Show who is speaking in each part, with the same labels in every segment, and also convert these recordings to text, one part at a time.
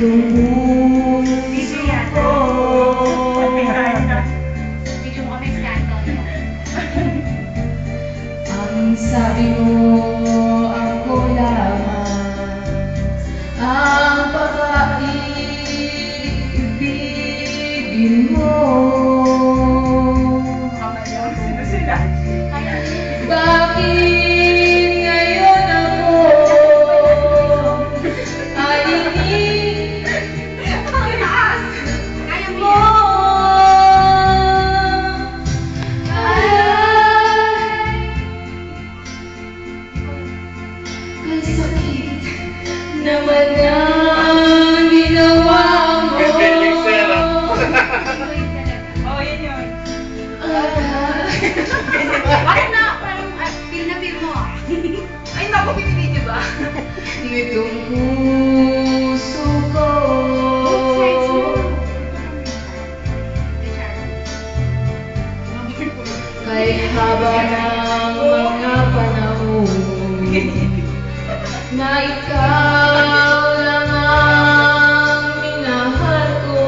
Speaker 1: itong puso ko. Ang sabi mo, ako lamang ang pag-ibigin mo. Bakit ngayon ako ay mo? Ay sakit naman ang ginawa mo.
Speaker 2: Oh, yan yun.
Speaker 3: Bakit na? Parang feel na feel mo ah.
Speaker 2: Ay, naku, binibidyo ba?
Speaker 1: Nitong puso ko. Kay haba ng mga panahon na ikaw lang ang minahal ko.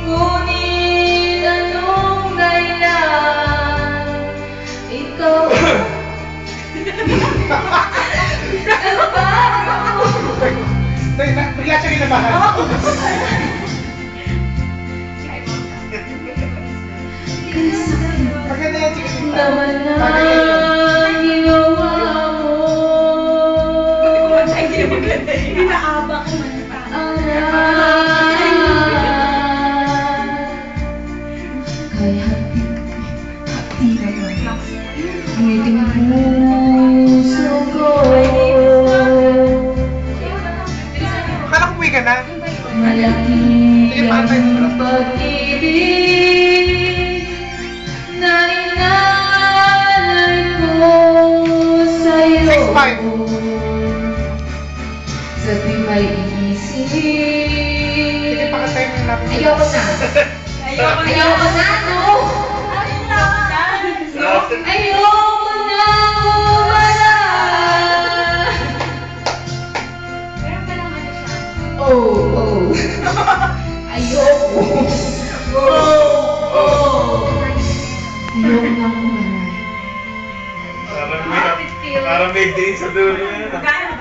Speaker 1: Ngunit anong dahilan ikaw
Speaker 4: Bigla siya kinabahan. Maganda yan, sige.
Speaker 1: naman ang ginawa mo.
Speaker 3: Inaabak mo.
Speaker 1: Kaya hati naman ang iting puso ko.
Speaker 4: Akala ko uwi ka na.
Speaker 1: Malaki ang pag-ibig na inalay ko sa'yo.
Speaker 4: 6'5".
Speaker 1: Sa di may isip.
Speaker 4: Sige, pakatay mo natin.
Speaker 1: Ayoko na. Ayoko na, no? Ayoko na wala. Oh. Ayoko. Ayoko na kumaray.
Speaker 5: Parang may day sa dulo.
Speaker 2: Gano'n